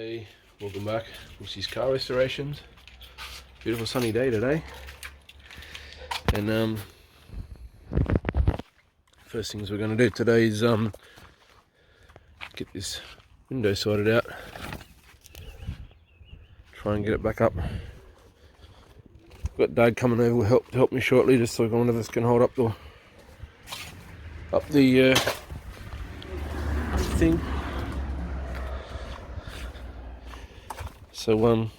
Hey, welcome back. This is car restorations. Beautiful sunny day today. And first things we're going to do today is get this window sorted out. Try and get it back up. Got Dad coming over to help me shortly, just so one of us can hold up the thing. So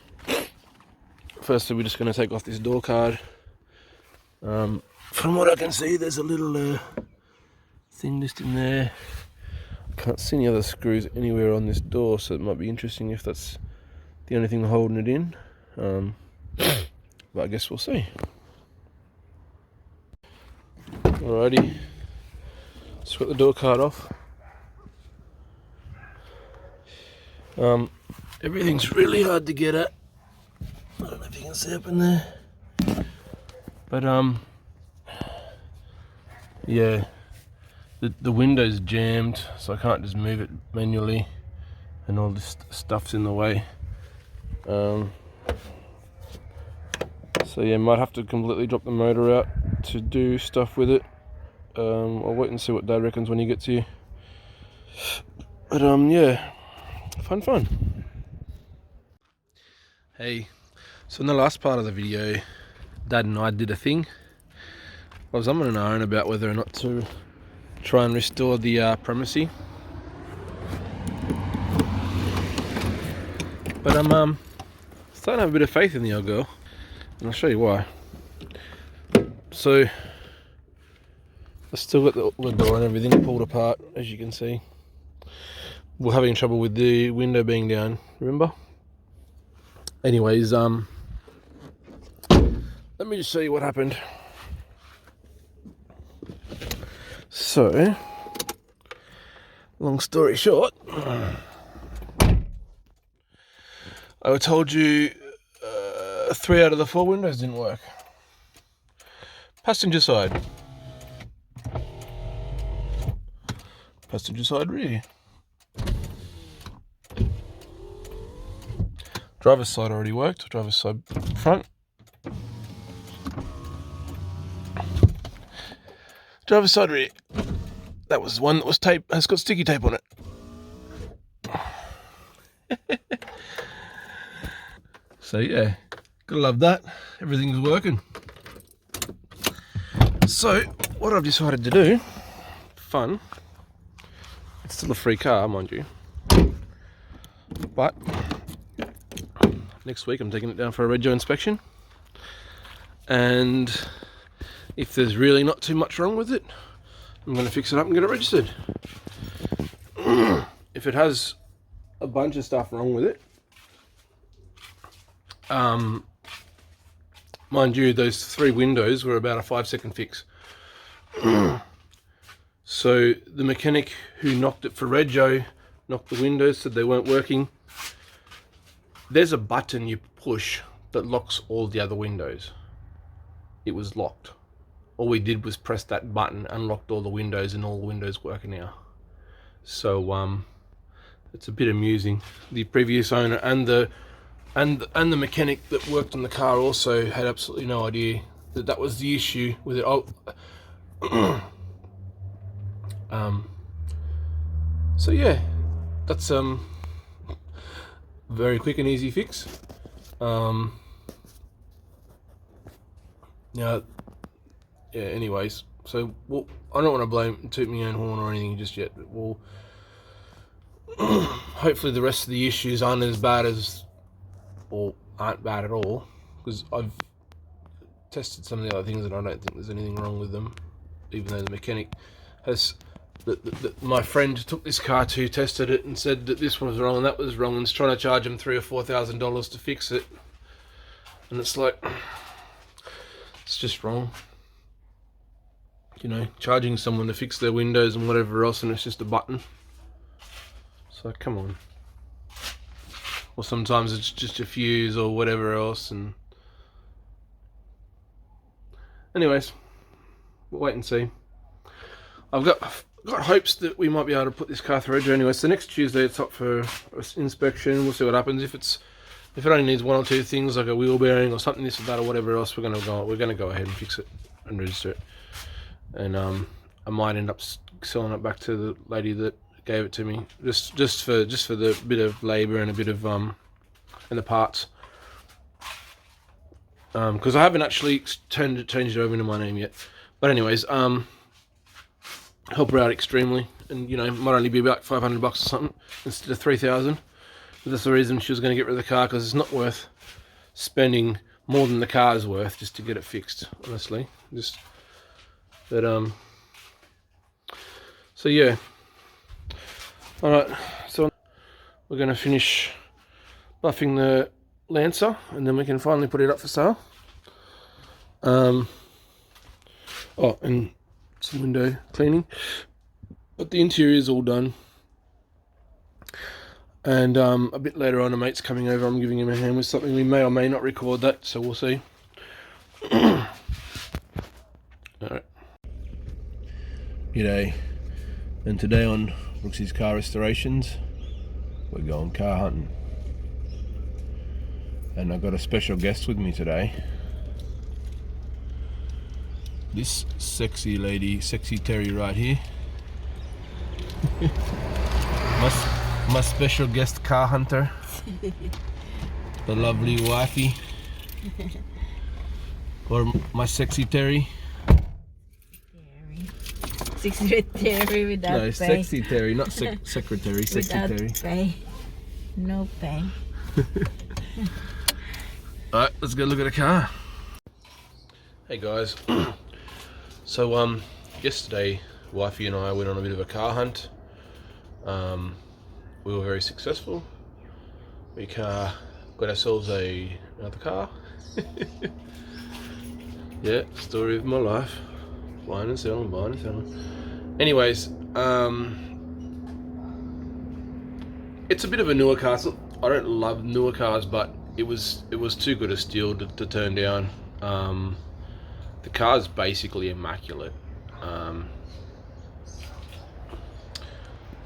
firstly we're just going to take off this door card. From what I can see, there's a little thing just in there. I can't see any other screws anywhere on this door, so it might be interesting if that's the only thing holding it in. But I guess we'll see. Alrighty, let's put the door card off. Everything's really hard to get at. I don't know if you can see up in there, but yeah, the window's jammed, so I can't just move it manually, and all this stuff's in the way. So yeah, might have to completely drop the motor out to do stuff with it. I'll wait and see what Dad reckons when he gets here. But yeah, fun. Hey, so in the last part of the video, Dad and I did a thing. I was umming and ahhing about whether or not to try and restore the primacy. But I'm starting to have a bit of faith in the old girl, and I'll show you why. So I still got the door and everything pulled apart, as you can see. We're having trouble with the window being down, remember? Anyways, let me just show you what happened. So, long story short, I told you 3 out of the 4 windows didn't work. Passenger side rear. Driver's side already worked. Driver's side front. Driver's side rear. That was one that was has got sticky tape on it. So yeah, gotta love that. Everything's working. So what I've decided to do, fun. It's still a free car, mind you, but next week I'm taking it down for a rego inspection, and if there's really not too much wrong with it, I'm going to fix it up and get it registered. If it has a bunch of stuff wrong with it, mind you, those 3 windows were about a 5-second fix. So the mechanic who knocked it for rego knocked the windows, said they weren't working. There's a button you push that locks all the other windows. It was locked. All we did was press that button, unlocked all the windows, and all the windows work now. So it's a bit amusing. The previous owner and the mechanic that worked on the car also had absolutely no idea that was the issue with it. So yeah, that's very quick and easy fix. Yeah, anyways, so I don't want to toot my own horn or anything just yet, but hopefully the rest of the issues aren't as bad as, or aren't bad at all, because I've tested some of the other things and I don't think there's anything wrong with them, even though the mechanic has, my friend took this car to, tested it and said that this one was wrong and that was wrong, and is trying to charge him $3,000 or $4,000 to fix it, and it's like, it's just wrong. You know, charging someone to fix their windows and whatever else, and it's just a button. So come on. Or sometimes it's just a fuse or whatever else, and anyways, we'll wait and see. I've got got hopes that we might be able to put this car through anyway. So next Tuesday it's up for inspection. We'll see what happens. If it only needs one or two things like a wheel bearing or something, this or that or whatever else, we're gonna go ahead and fix it and register it. And I might end up selling it back to the lady that gave it to me, just for the bit of labour and a bit of and the parts. Because I haven't actually changed it over into my name yet. But anyways, help her out extremely, and you know, might only be about $500 or something instead of 3,000. But that's the reason she was going to get rid of the car, because it's not worth spending more than the car is worth just to get it fixed, honestly. So yeah. All right, so we're going to finish buffing the Lancer, and then we can finally put it up for sale. Oh, and some window cleaning, but the interior is all done. And a bit later on, a mate's coming over. I'm giving him a hand with something. We may or may not record that, so we'll see. All right. G'day, and today on Brooksy's Car Restorations, we're going car hunting. And I've got a special guest with me today. This sexy lady, sexy Terry right here. my special guest car hunter. The lovely wifey. Or my sexy Terry. Sexy Terry without pay. No, sexy Terry, not secretary, sexy without Terry. Pay. No pay. Alright, let's go look at a car. Hey guys. So yesterday wifey and I went on a bit of a car hunt. We were very successful. We got ourselves another car. Yeah, story of my life. Buying and selling, buying and selling. Anyways, it's a bit of a newer car. So I don't love newer cars, but it was too good a steal to turn down. The car's basically immaculate.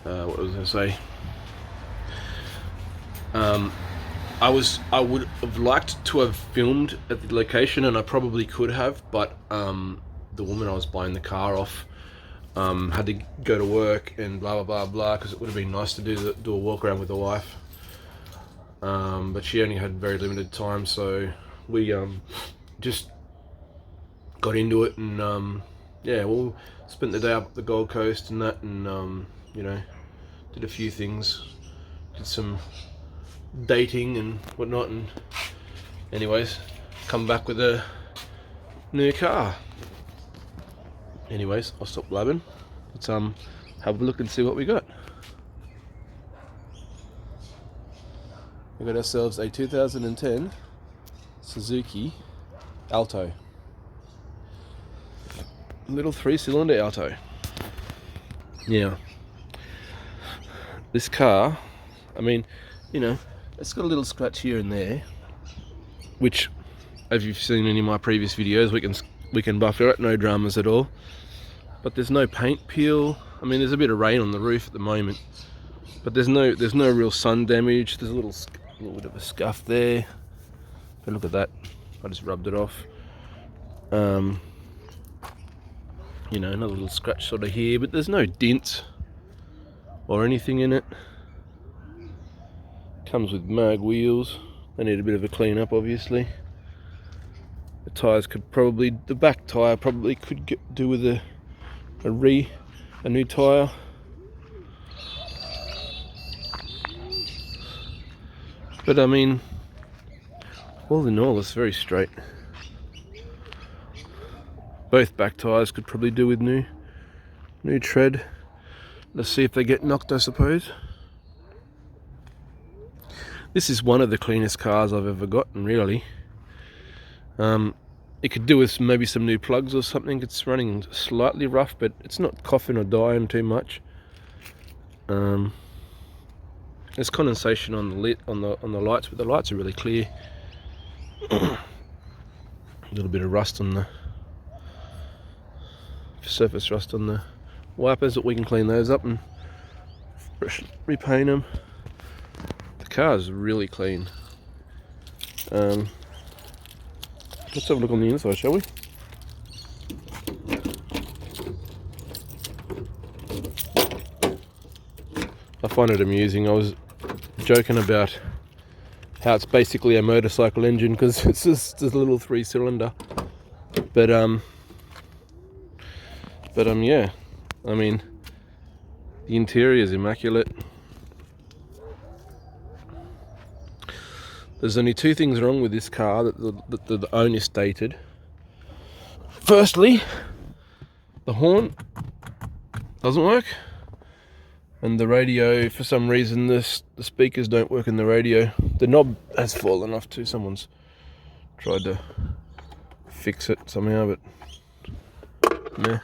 What was I gonna say? I would have liked to have filmed at the location, and I probably could have, but the woman I was buying the car off had to go to work and blah blah blah blah, because it would have been nice to do a walk around with the wife. But she only had very limited time, so we just got into it, and yeah, we'll spent the day up at the Gold Coast and that, and you know, did a few things, did some dating and whatnot, and anyways, come back with a new car. Anyways, I'll stop blabbing. Let's have a look and see what we got. We got ourselves a 2010 Suzuki Alto. Little 3-cylinder Alto. Yeah. This car, I mean, you know, it's got a little scratch here and there, which, as you've seen in any of my previous videos, we can buffer it, no dramas at all. But there's no paint peel. I mean, there's a bit of rain on the roof at the moment, but there's no real sun damage. There's a little bit of a scuff there. But look at that. I just rubbed it off. You know, another little scratch sort of here, but there's no dents or anything in it. Comes with mag wheels. They need a bit of a clean up, obviously. The tyres the back tyre probably could do with a new tyre. But I mean, all in all, it's very straight. Both back tyres could probably do with new tread. Let's see if they get knocked, I suppose. This is one of the cleanest cars I've ever gotten, really. It could do with maybe some new plugs or something. It's running slightly rough, but it's not coughing or dying too much. There's condensation on the lights, but the lights are really clear. A little bit of rust on the surface rust on the wipers, that we can clean those up and repaint them. The car's really clean. Let's have a look on the inside, shall we? I find it amusing. I was joking about how it's basically a motorcycle engine because it's just a little 3-cylinder. But yeah. I mean, the interior is immaculate. There's only 2 things wrong with this car that the owner stated. Firstly, the horn doesn't work, and the radio, for some reason, the speakers don't work in the radio. The knob has fallen off too. Someone's tried to fix it somehow, but nah,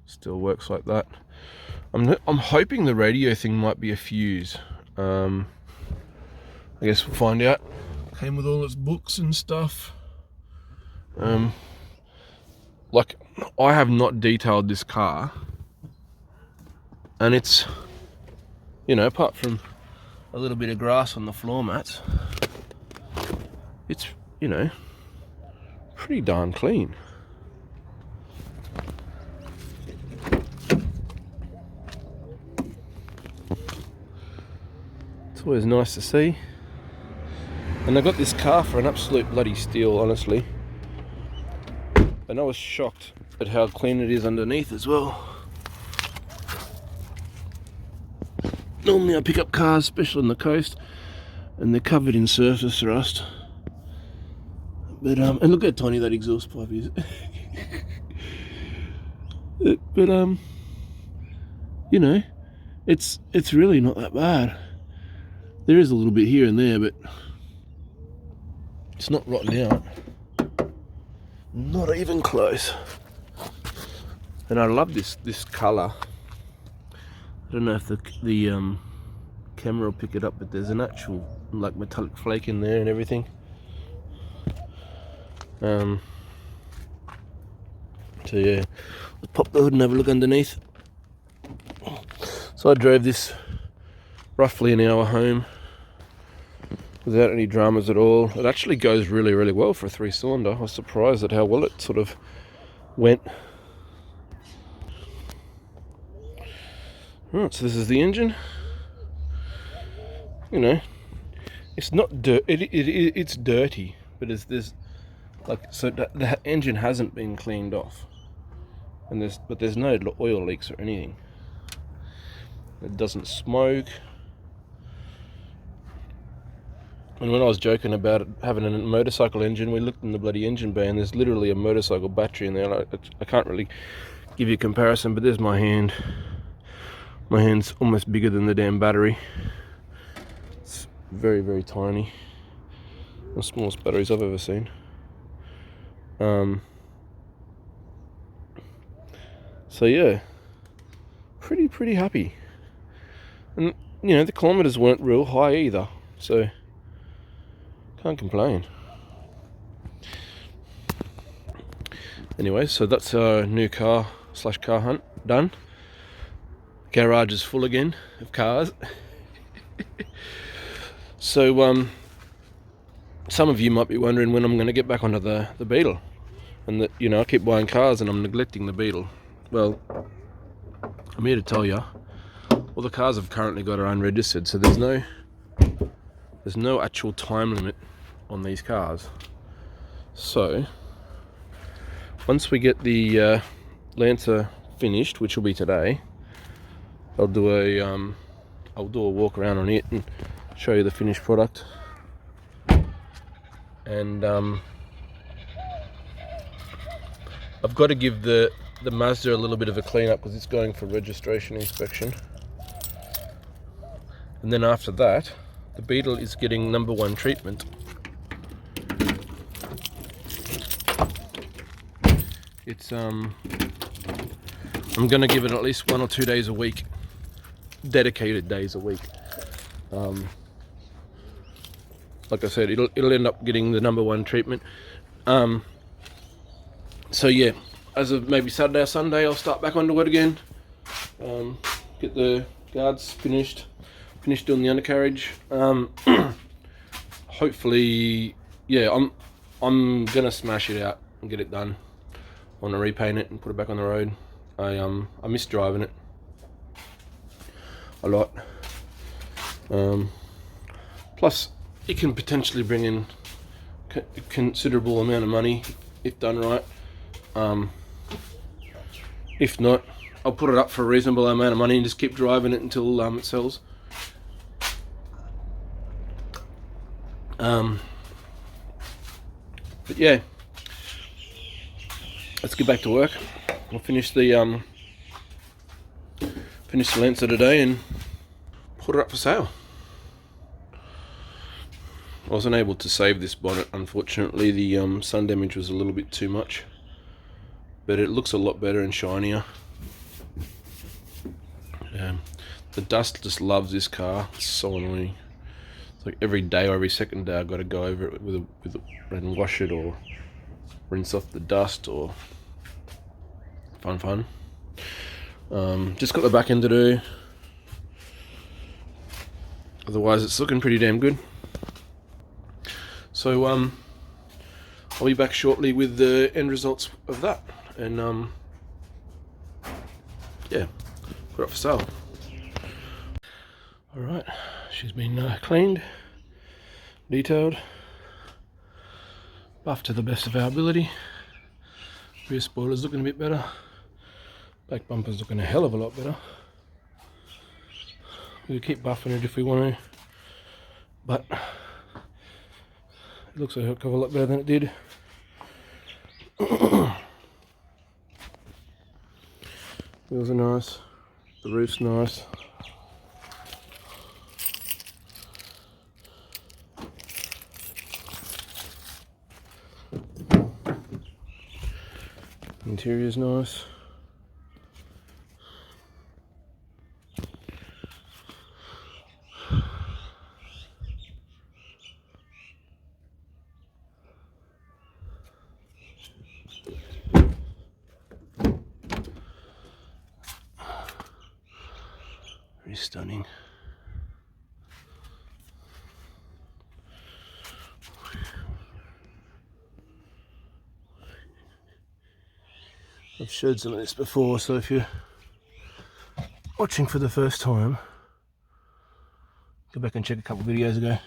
still works like that. I'm hoping the radio thing might be a fuse. I guess we'll find out. Came with all its books and stuff. Like, I have not detailed this car, and it's, you know, apart from a little bit of grass on the floor mats, it's, you know, pretty darn clean. It's always nice to see. And I got this car for an absolute bloody steal, honestly. And I was shocked at how clean it is underneath as well. Normally I pick up cars, especially on the coast, and they're covered in surface rust. But and look how tiny that exhaust pipe is. But you know, it's really not that bad. There is a little bit here and there, but it's not rotten out. Not even close. And I love this colour. I don't know if the camera will pick it up, but there's an actual like metallic flake in there and everything. So yeah, let's pop the hood and have a look underneath. So I drove this roughly an hour home without any dramas at all. It actually goes really, really well for a 3-cylinder. I was surprised at how well it sort of went. Right, so this is the engine. You know, it's not dirt. It's dirty, but there's like, so the engine hasn't been cleaned off, and there's no oil leaks or anything. It doesn't smoke. And when I was joking about it having a motorcycle engine, we looked in the bloody engine bay and there's literally a motorcycle battery in there. Like, I can't really give you a comparison, but there's my hand. My hand's almost bigger than the damn battery. It's very, very tiny. The smallest batteries I've ever seen. So yeah, pretty happy. And you know, the kilometers weren't real high either, so can't complain. Anyway, so that's our new car / car hunt done. Garage is full again of cars. So some of you might be wondering when I'm going to get back onto the Beetle, and that, you know, I keep buying cars and I'm neglecting the Beetle. Well, I'm here to tell you, all the cars I've currently got are unregistered, so there's no actual time limit on these cars. So once we get the Lancer finished, which will be today, I'll do a walk around on it and show you the finished product. And I've got to give the Mazda a little bit of a clean up because it's going for registration inspection. And then after that, the Beetle is getting #1 treatment. It's I'm going to give it at least 1 or 2 days a week, dedicated days a week. Like I said, it'll end up getting the #1 treatment. So yeah, as of maybe Saturday or Sunday, I'll start back onto it again. Get the guards finished doing the undercarriage. Hopefully, yeah, I'm gonna smash it out and get it done. I want to repaint it and put it back on the road. I miss driving it a lot. Plus, it can potentially bring in a considerable amount of money if done right. If not, I'll put it up for a reasonable amount of money and just keep driving it until it sells. But yeah, let's get back to work. I'll finish the Lancer today and put it up for sale. I wasn't able to save this bonnet, unfortunately. The sun damage was a little bit too much, but it looks a lot better and shinier. The dust just loves this car. It's so annoying. It's like every day or every second day I've got to go over it and wash it or rinse off the dust or fun. Just got the back end to do. Otherwise it's looking pretty damn good. So I'll be back shortly with the end results of that, and yeah, put it up for sale. Alright, she's been cleaned, detailed, buffed to the best of our ability. Rear spoiler's looking a bit better. Back bumper's looking a hell of a lot better. We'll keep buffing it if we want to, but it looks a heck of a lot better than it did. Wheels are nice, the roof's nice. Interior's nice. Very stunning. I've showed some of this before, so if you're watching for the first time, go back and check a couple of videos ago.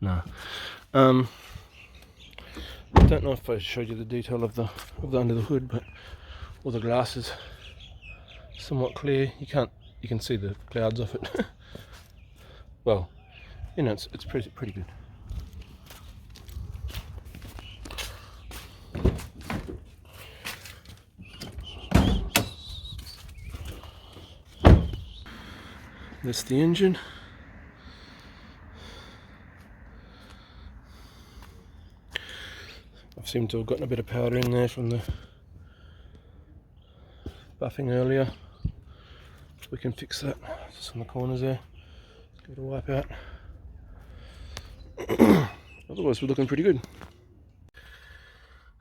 No. I don't know if I showed you the detail of the under the hood, but all the glass is somewhat clear. You can see the clouds off it. Well, you know, it's pretty good. That's the engine. I've seemed to have gotten a bit of powder in there from the buffing earlier. We can fix that just on the corners there. Give it a wipe out. Otherwise we're looking pretty good.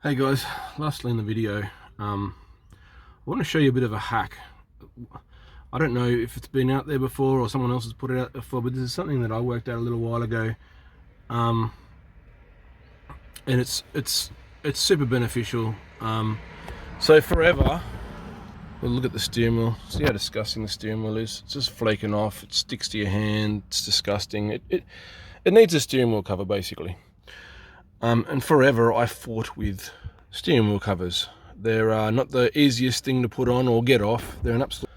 Hey guys, lastly in the video, I want to show you a bit of a hack. I don't know if it's been out there before or someone else has put it out before, but this is something that I worked out a little while ago, and it's super beneficial. So forever, we'll look at the steering wheel. See how disgusting the steering wheel is. It's just flaking off. It sticks to your hand. It's disgusting. It needs a steering wheel cover basically. And forever I fought with steering wheel covers. They're not the easiest thing to put on or get off. They're an absolute.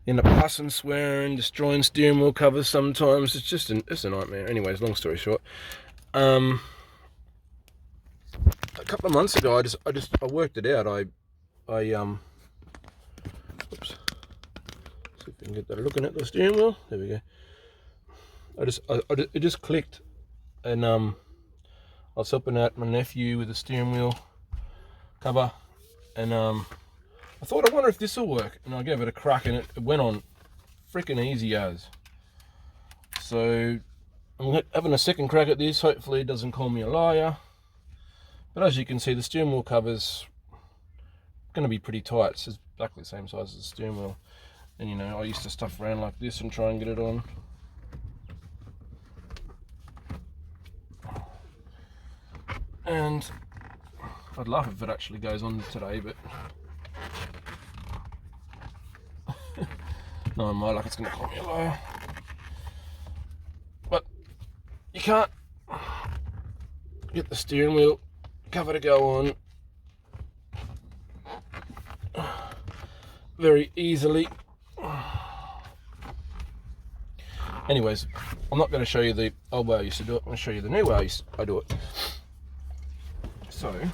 End up cussing, swearing, destroying steering wheel covers sometimes. It's just a nightmare. Anyways, long story short, a couple of months ago, I worked it out. Oops. See if we can get that looking at the steering wheel. There we go. It just clicked, and I was helping out my nephew with the steering wheel cover, and I thought, I wonder if this will work, and I gave it a crack, and it went on freaking easy as. So I'm having a second crack at this. Hopefully it doesn't call me a liar. But as you can see, the steering wheel covers going to be pretty tight. It's exactly the same size as the steering wheel. And you know, I used to stuff around like this and try and get it on. And I'd laugh if it actually goes on today, but no, my luck, it's going to call me a liar. But you can't get the steering wheel cover to go on very easily. Anyways, I'm not going to show you the old way I used to do it. I'm going to show you the new way I do it. So, long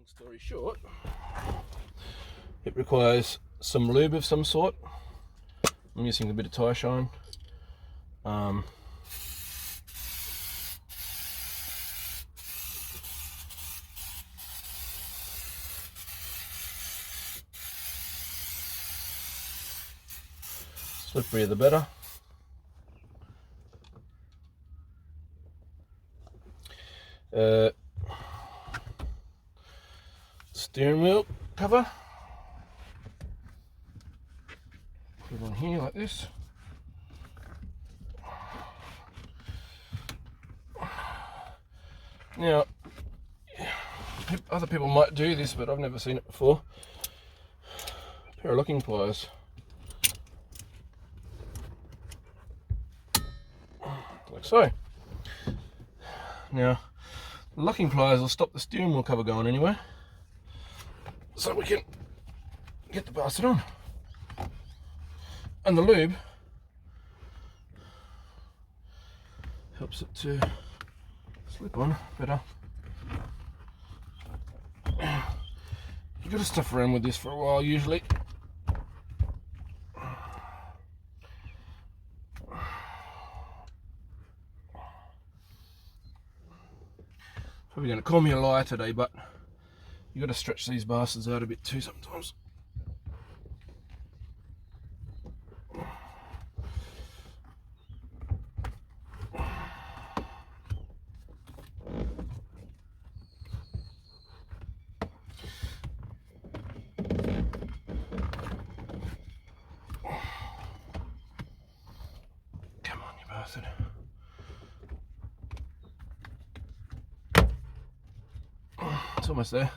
story short, it requires some lube of some sort. I'm using a bit of tire shine. Slipperier the better. Steering wheel cover. Put it on here like this. Now, other people might do this, but I've never seen it before. A pair of locking pliers. Like so. Now, the locking pliers will stop the steering wheel cover going anyway, so we can get the bastard on. And the lube helps it to slip on better. You've got to stuff around with this for a while usually. Probably going to call me a liar today, but you got to stretch these bastards out a bit too sometimes. Come on, you bastard. It's almost there.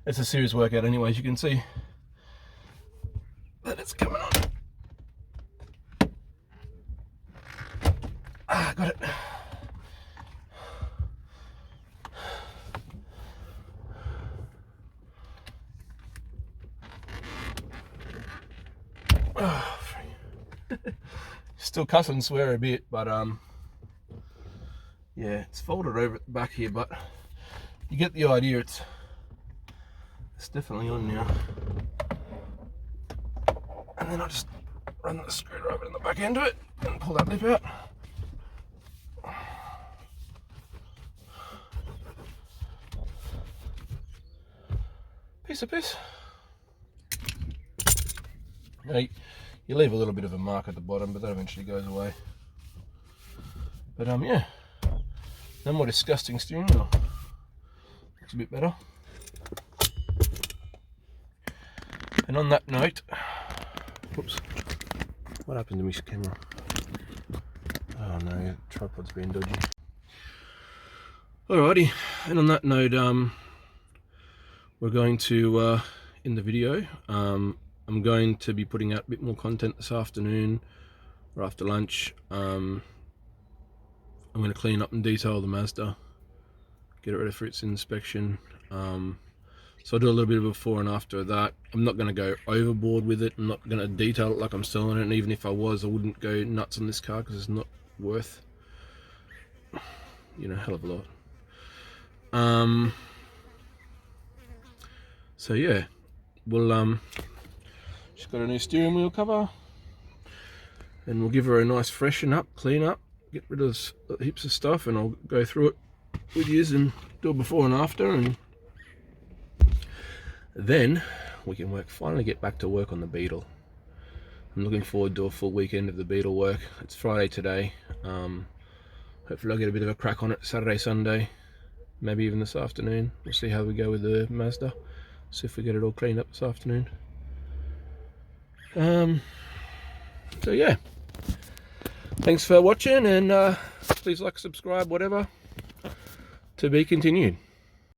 It's a serious workout anyway, as you can see that it's coming on. Ah, got it. Oh, still cuss and swear a bit, but yeah, it's folded over at the back here, but you get the idea. It's definitely on now. And then I'll just run the screwdriver in the back end of it and pull that lip out. Piece of piss. Now, you leave a little bit of a mark at the bottom, but that eventually goes away. But yeah, no more disgusting steering wheel. Looks a bit better. And on that note, whoops, what happened to my camera? Oh no, the tripod's been dodgy. Alrighty, and on that note, we're going to end the video. I'm going to be putting out a bit more content this afternoon or after lunch. I'm going to clean up and detail the Mazda, get it ready for its inspection. So I'll do a little bit of a before and after of that. I'm not going to go overboard with it. I'm not going to detail it like I'm selling it, and even if I was, I wouldn't go nuts on this car because it's not worth, you know, a hell of a lot. So yeah, we'll She's got a new steering wheel cover, and we'll give her a nice freshen up, clean up, get rid of heaps of stuff, and I'll go through it with you and do a before and after, and then we can finally get back to work on the Beetle. I'm looking forward to a full weekend of the Beetle work. It's Friday today. Hopefully I'll get a bit of a crack on it Saturday, Sunday, maybe even this afternoon. We'll see how we go with the Mazda. See if we get it all cleaned up this afternoon. So yeah, thanks for watching, and please like, subscribe, whatever. To be continued.